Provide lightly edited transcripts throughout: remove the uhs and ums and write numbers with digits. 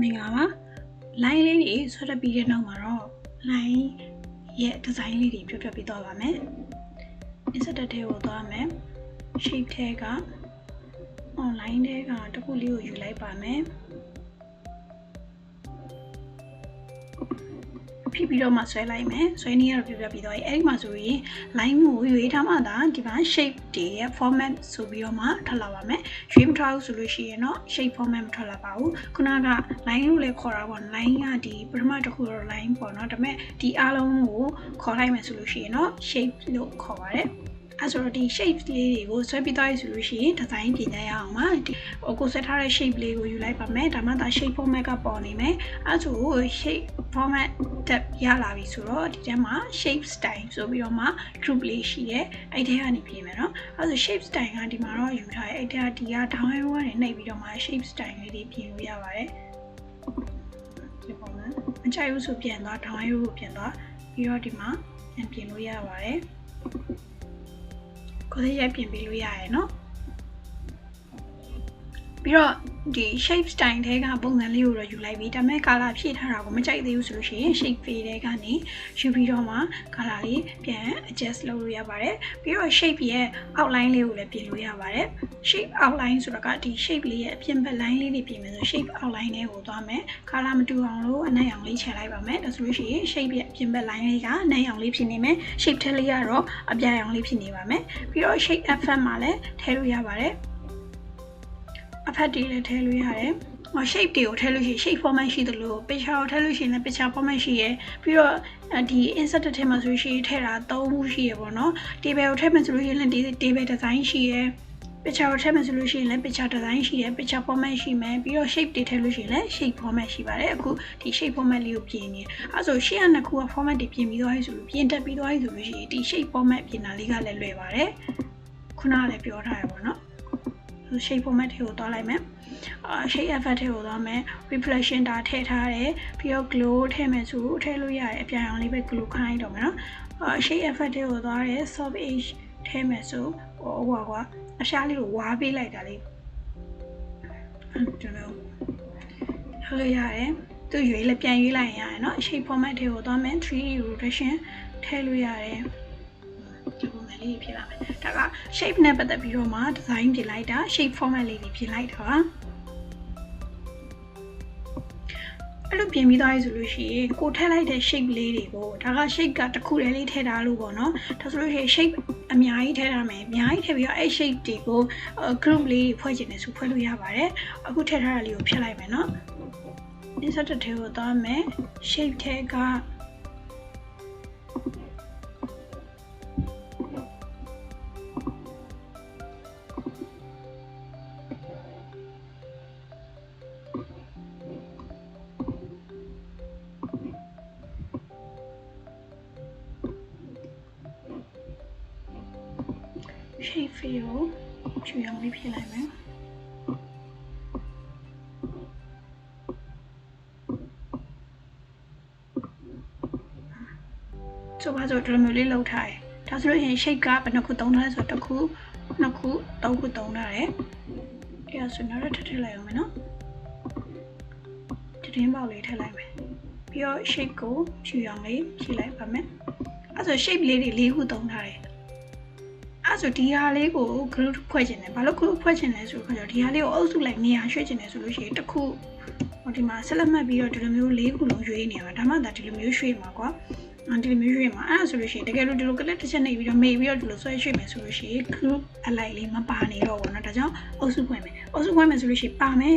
မင်္ဂလာပါ line လေးတွေဆွဲတက်ပြီးတဲ့နောက်မှာတော့ line ရဲ့ design လေးတွေပြပြပြီးသွားပါမယ် insert ထဲကိုသွားမယ် shape ထဲက online ထဲကတစ်ခုလေးကိုယူလိုက်ပါမယ်ဖြစ်ပြီးတော့မှဆွဲလိုက်မယ်ဆွဲနည်းရတော့ပြပြပြီးတော့အဲ့ဒီမှာဆိုရင် line ကိုရွေးထားမှသာဒီမှာ shape တွေရဲ့ format ဆိုပြီးတော့မှထွက်လာပါမယ်ရွေးမထားဘူးဆိုလို့ရှိရင်တော့ shape format မထွက်လာပါဘူးခုနက line လို့လည်းခေါ်တာပေါ့ line ကဒီပထမတစ်ခုတော့ line ပေါ့နော်ဒါပေမဲ့ဒီအားလုံးကိုခေါ်လိုက်မယ်ဆိုလို့ရှိရင်တော့ shape လို့ခေါ်ပါတယ်အဲ့ဆိုတော့ဒီ shape လေးတွေကိုဆွဲပြီးသွားပြီဆိုလို့ရှိရင် design ပြင်ရအောင်ပါဒီကိုဆွဲထားတဲ့ shape လေးကိုယူလိုက်ပါမယ်ဒါမှသာ shape format ကပေါ်နေမယ်အဲ့ဆို shape format တက်ရလာပြီဆိုတော့ဒီထဲမှာ shape style ဆိုပြီးတော့မှ group လေးရှိတယ်အဲ့ထဲကနေပြင်မယ်နော်အဲ့ဆို shape style ကဒီမှာတော့ယူထားတယ်အဲ့ထဲကဒီက down arrow ကနေနှိပ်ပြီးတော့မှ shape style လေးတွေပြင်လို့ရပါတယ်ဒီပုံမှာအချိုက်ဦးဆိုပြန်သွား down arrow ကိုပြန်သွားပြီးတော့ဒီမှာပြန်ပြင်လို့ရပါတယ်ကိုယ်ရိုက်ပြင်ပေးလို့ရရယ်နော်ပြီးတော့ဒီ shape style ထဲကပုံစံလေးကိုတော့ယူလိုက်ပြီဒါပေမဲ့ color ဖြည့်ထားတာကိုမကြိုက်သေးဘူးဆိုလို့ရှိရင် shape fade ထဲကနေယူပြီးတော့မှ color လေးပြန် adjust လုပ်လို့ရပါတယ်ပြီးတော့ shape ရဲ့ outline လေးကိုလည်းပြင်လို့ရပါတယ် shape outline ဆိုတာကဒီ shape လေးရဲ့အပြင်ဘက် line လေးတွေပြင်မယ်ဆို shape outline ထဲကိုသွားမယ် color မတူအောင်လို့အနက်ရောင်လေးချဲလိုက်ပါမယ်ဒါဆိုလို့ရှိရင် shape ရဲ့အပြင်ဘက် line လေးကအနက်ရောင်လေးဖြစ်နေမယ် shape ထဲလေးကတော့အပြာရောင်လေးဖြစ်နေပါမယ်ပြီးတော့ shape effect မှာလည်းထည့်လို့ရပါတယ်effect တွေလည်းထည့်လို့ရတယ်။ shape တွေကိုထည့်လို့ရှိရင် shape format ရှိသလို picture ကိုထည့်လို့ရှိရင်လည်း picture format ရှိရယ်ပြီးတော့ဒီ insert ထဲမှာဆိုရှင်ထည့်တာ3ခုရှိရယ်ပေါ့နော် table ကိုထည့်မယ်ဆိုလို့ရှိရင်လည်းဒီ table design ရှိရယ် picture ကိုထည့်မယ်ဆိုလို့ရှိရင်လည်း picture design ရှိရယ် picture format ရှိမယ်ပြီးတော့ shape တွေထည့်လို့ရှိရင်လည်း shape format ရှိပါတယ်အခုဒီ shape format လေးကိုပြင်နေအဲဆိုရှေ့ကနှစ်ခုက format တွေပြင်ပြီးသွားပြီဆိုလို့ပြင်တက်ပြီးသွားပြီဆိုလို့ရှိရင်ဒီ shape format ပြင်တာလေးကလည်းလွယ်ပါတယ်ခုနကလည်းပြောထားရပါတော့shape format တွေကိုသွားလိုက်မယ်shape effect တွေကိုသွားမယ် reflection ဒါထည့်ထားတယ်ပြီးတော့ glow ထည့်မယ်ဆိုထည့်လို့ရတယ်အပြာရောင်လေးပဲ glow ခိုင်းတော့မယ်နော် shape effect တွေကိုသွားတယ် soft edge ထည့်မယ်ဆိုဟိုကွာအရှားလေးကိုဝါးပေးလိုက်တာလေးကျွန်တော်ထည့်လို့ရတယ်သူရွေးလည်းပြန်ရွေးလိုက်ရင်ရတယ်နော် shape format တွေကိုသွားမယ် 3D rotation ထည့်လို့ရတယ်ဒီပုံစံလေးဖြစ်လာမယ်ဒါက shape နဲ့ပတ်သက်ပြီးတော့မှ design ပြင်လိုက်တာ shape format လေးတွေပြင်လိုက်တာပါအဲ့လိုပြင်ပြီးသွားပြီဆိုလို့ရှိရင်ကိုထည့်လိုက်တဲ့ shape လေးတွေကိုဒါက shape ကတစ်ခုတည်းလေးထည့်ထားလို့ပေါ့နော်ဒါဆိုလို့ရှိရင် shape အများကြီးထည့်ထားမယ်အများကြီးထည့်ပြီးတော့အဲ့ shape တွေကို group လေးဖွဲ့ချင်တယ်ဆိုဖွဲ့လို့ရပါတယ်အခုထည့်ထားတာလေးကိုဖြတ်လိုက်မယ်နော် insert ထဲကိုသွားမယ် shape ထဲကshape feel ချူအောင်လေးဖြည့်လိုက်မယ်ဆိုပါဆိုဒီလိုမျိုးလေးလောက်ထားတယ်ဒါဆိုလို့ရှိရင် shape ကဘယ်နှခုသုံးထားလဲဆိုတော့တစ်ခုနှစ်ခုသုံးခုသုံးထားတယ်အဲ့ဒါဆိုတော့ထည့်လိုက်အောင်မယ်နော်တည်င်းပေါက်လေးထည့်လိုက်မယ်ပြီးတော့ shape ကိုချူအောင်လေးဖြည့်လိုက်ပါမယ်အဲ့ဆို shape လေးတွေ၄ခုသုံးထားတယ်အဲ့ဆိုဒီဟာလေးကို group ဖွဲ့ချင်တယ်ဘာလို့ group ဖွဲ့ချင်လဲဆိုတော့ဒီဟာလေးကိုအုပ်စုလိုက်နေရာရွှေ့ချင်တယ်ဆိုလို့ရှိရင်တစ်ခုဟိုဒီမှာဆက်လက်မှတ်ပြီးတော့ဒီလိုမျိုး၄ခုလုံးရွှေ့နေရမှာဒါမှသာဒီလိုမျိုးရွှေ့မှာကွာဒီလိုမျိုးရွှေ့မှာအဲ့ဒါဆိုလို့ရှိရင်တကယ်လို့ဒီလိုကလစ်တစ်ချက်နေပြီးတော့မေ့ပြီးတော့ဒီလိုဆွဲရွှေ့မယ်ဆိုလို့ရှိရင် group အလိုက်လေးမပါနေတော့ဘူးเนาะဒါကြောင့်အုပ်စုဖွဲ့မယ်အုပ်စုဖွဲ့မယ်ဆိုလို့ရှိရင်ပါမယ်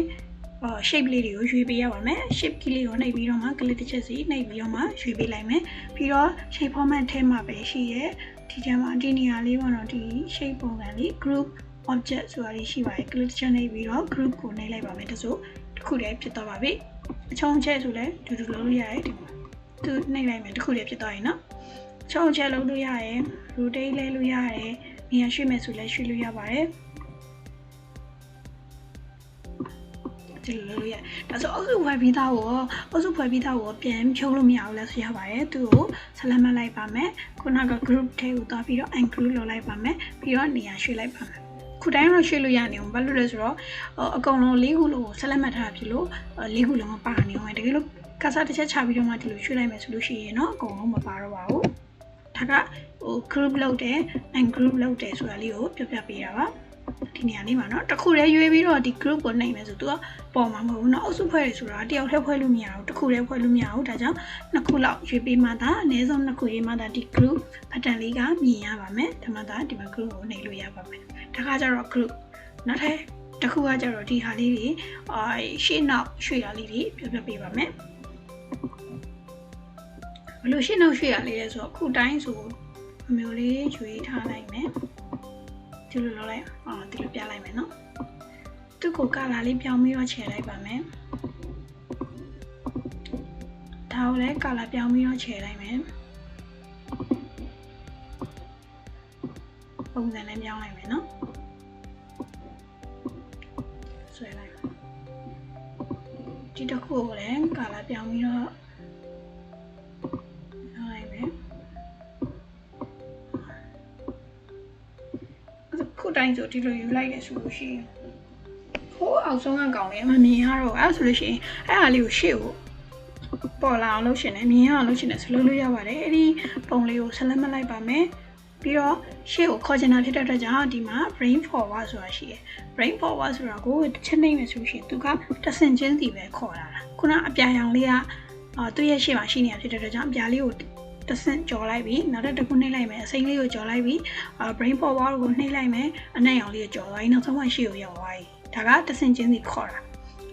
shape လေးတွေကိုရွှေ့ပေးရပါမယ် shape ကလေးကိုနှိပ်ပြီးတော့မှ click တစ်ချက်စီနှိပ်ပြီးတော့မှရွှေ့ပေးလိုက်မယ်ပြီးတော့ shape format ထဲမှာပဲရှိရဲ့ဒီထဲမှာဒီနေရာလေးပေါ့နော်ဒီ shape ပုံစံလေး group object ဆိုတာလေးရှိပါတယ် click တစ်ချက်နှိပ်ပြီးတော့ group ကိုနှိပ်လိုက်ပါမယ်ဒါဆိုတစ်ခုတည်းဖြစ်သွားပါပြီအချုံချက်ဆိုလည်းတူတူလုပ်လို့ရတယ်ဒီမှာသူနှိပ်လိုက်မယ်တစ်ခုတည်းဖြစ်သွားရင်နော်အချုံချက်လုပ်လို့ရတယ် rotate လဲလို့ရတယ်နေရာရွှေ့မယ်ဆိုလည်းရွှေ့လို့ရပါတယ်ဒီလိုလုပ်ရဒါဆိုအုပ်စုဖွဲ့ပြီးသားကိုပြန်ဖြုံးလို့မရဘူးလားဆိုရပါတယ်သူ့ကိုဆက်လက်မှတ်လိုက်ပါမယ်ခုနက group ထဲကိုသွားပြီးတော့ ungroup လုပ်လိုက်ပါမယ်ပြီးတော့နေရာရွှေ့လိုက်ပါမယ်ခု ခုတိုင်းတော့ရွှေ့လို့ရနေအောင်ဘာလို့လဲဆိုတော့အကောင်လုံး၄ခုလုံးကိုဆက်လက်မှတ်ထားဖြစ်လို့၄ခုလုံးမပါနေအောင်တကယ်လို့ကစားတစ်ချက်ချပြီးတော့မှဒီလိုရွှေ့လိုက်မယ်ဆိုလို့ရှိရင်တော့အကောင်လုံးမပါတော့ပါဘူးဒါကgroup လုပ်တယ် and group လုပ်တယ်ဆိုတာလေးကိုပြောပြပေးတာပါဒီနေရာလေးမှာเนาะတစ်ခုတည်းရွေးပြီးတော့ဒီ group ကိုနှိပ်မယ်ဆိုသူကပေါ်မှာမဟုတ်ဘူးเนาะအုပ်စုဖွဲ့ရဆိုတာတယောက်တည်းဖွဲ့လို့မရဘူးတစ်ခုတည်းဖွဲ့လို့မရဘူးဒါကြောင့်နှစ်ခုလောက်ရွေးပြီးမှသာအနည်းဆုံးနှစ်ခုရွေးမှသာဒီ group pattern လေးကမြင်ရပါမယ်ဒါမှသာဒီမှာ group ကိုနှိပ်လို့ရပါမယ်ဒါကကြတော့ group နောက်ထပ်တစ်ခုကကြတော့ဒီဟာလေးတွေရှေ့နောက်ရွှေ့ရလေးတွေပြောပြပေးပါမယ်ဘယ်လိုရှေ့နောက်ရွှေ့ရလေးလဲဆိုတော့အခုတိုင်းဆိုမျိုးလေးရွေးထားလိုက်မယ်ဒီလိုလုပ်လိုက်ဒီလိုပြလိုက်မယ်နော်သူ့ကိုကလာလေးပြောင်းပြီးတော့ခြယ်လိုက်ပါမယ်ဒါကိုလည်းကလာပြောင်းပြီးတော့ခြယ်လိုက်မယ်ပုံစံလည်းပြောင်းလိုက်မယ်နော်ဆွဲလိုက်ဒီတစ်ခုကိုလည်းကလာပြောင်းပြီးတော့ခုတိုင်းဆိုဒီလိုယူလိုက်ရဆိုလို့ရှိရင်ဟိုအောက်ဆုံးကကောင်လေးမမြင်ရတော့အဲ့ဆိုလို့ရှိရင်အဲ့ဟာလေးကိုရှေ့ကိုပေါ်လာအောင်လုပ်ရှင်တယ်မြင်ရအောင်လုပ်ရှင်တယ်ဆိုလို့ရပါတယ်အဲ့ဒီပုံလေးကိုဆက်လက်မလိုက်ပါမယ်ပြီးတော့ရှေ့ကိုခေါ်ချင်တာဖြစ်တဲ့အတွက်ကြောင့်ဒီမှာ brain forward ဆိုတာရှိတယ် brain forward ဆိုတာကိုတစ်ချက်နှိမ့်မယ်ဆိုလို့ရှိရင်သူကတစ်ဆင့်ချင်းစီပဲခေါ်လာတာခုနအပြာရောင်လေးကသူ့ရဲ့ရှေ့မှာရှိနေတာဖြစ်တဲ့အတွက်ကြောင့်အပြာလေးကိုတဆင့်ကြော်လိုက်ပြီးနောက်တစ်ခုနှိပ်လိုက်မယ်အစိမ်းလေးကိုကြော်လိုက်ပြီး brain forward ကိုနှိပ်လိုက်မယ်အနက်ရောင်လေးကိုကြော်သွားပြီးနောက်ဆုံးမှရှေ့ကိုရောက်သွားပြီဒါကတဆင့်ချင်းစီခေါ်တာ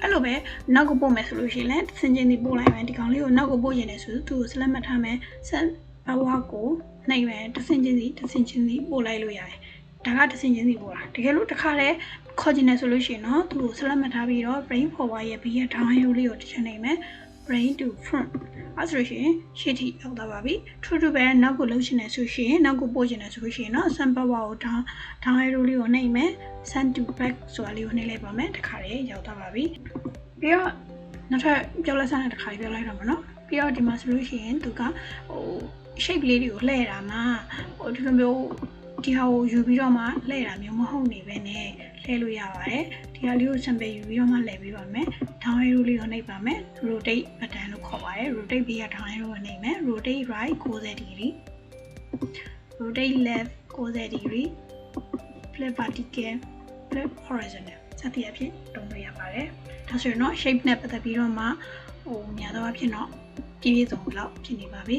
အဲ့လိုပဲနောက်ကိုပို့မယ်ဆိုလို့ရှိရင်လည်းတဆင့်ချင်းစီပို့လိုက်မယ်ဒီကောင်လေးကိုနောက်ကိုပို့ရင်လည်းဆိုသူ့ကိုဆက်လက်မှတ်ထားမယ်ဆက်ဘဝကိုနှိပ်မယ်တဆင့်ချင်းစီပို့လိုက်လို့ရတယ်ဒါကတဆင့်ချင်းစီပို့တာတကယ်လို့တစ်ခါတည်းခေါ်ချင်တယ်ဆိုလို့ရှိရင်တော့သူ့ကိုဆက်လက်မှတ်ထားပြီးတော့ brain forward ရဲ့ B ရဲ့ထောင်းရိုးလေးကိုတစ်ချက်နှိပ်မယ် brain to front အဲ့ဆိုရှင်ရှေ့ထိရောက်သွားပါပြီထူးထူးပဲနောက်ကိုလှုပ်ရှင်နေဆိုရှင်နောက်ကိုပို့ရှင်နေဆိုရှင်နော် sample bar ကိုထောင်းရိုးလေးကိုနှိပ်မယ် send to back ဆိုတာလေးကိုနှိပ်လိုက်ပါမယ်တခါတည်းရောက်သွားပါပြီပြီးတော့နောက်ထပ်ပြောလက်စတဲ့တခါပြောလိုက်တော့မှာနော်ပြီးတော့ဒီမှာဆိုလို့ရှိရင်သူကshape လေးတွေကိုလှည့်တာမှာဒီလိုမျိုးဒီဟာကိုယူပြီးတော့မှလှည့်တာမျိုးမဟုတ်နေပဲနဲ့လှည့်လို့ရပါတယ်ဒီဟာလေးကို sample ယူပြီးတော့မှလှည့်ပေးပါမယ်ထောင်းရိုးလေးကိုနှိပ်ပါမယ် rotate button လို့ခေါ်ပါတယ် rotate ပြီးရထောင်းရိုးကိုနှိပ်မယ် rotate right 90 degree rotate left 90 degree flip vertical flip horizontal စသဖြင့်တုံးလို့ရပါတယ်ဒါဆိုရင်တော့ shape နဲ့ပတ်သက်ပြီးတော့မှများသောအားဖြင့်တော့ပြည့်စုံလောက်ဖြစ်နေပါပြီ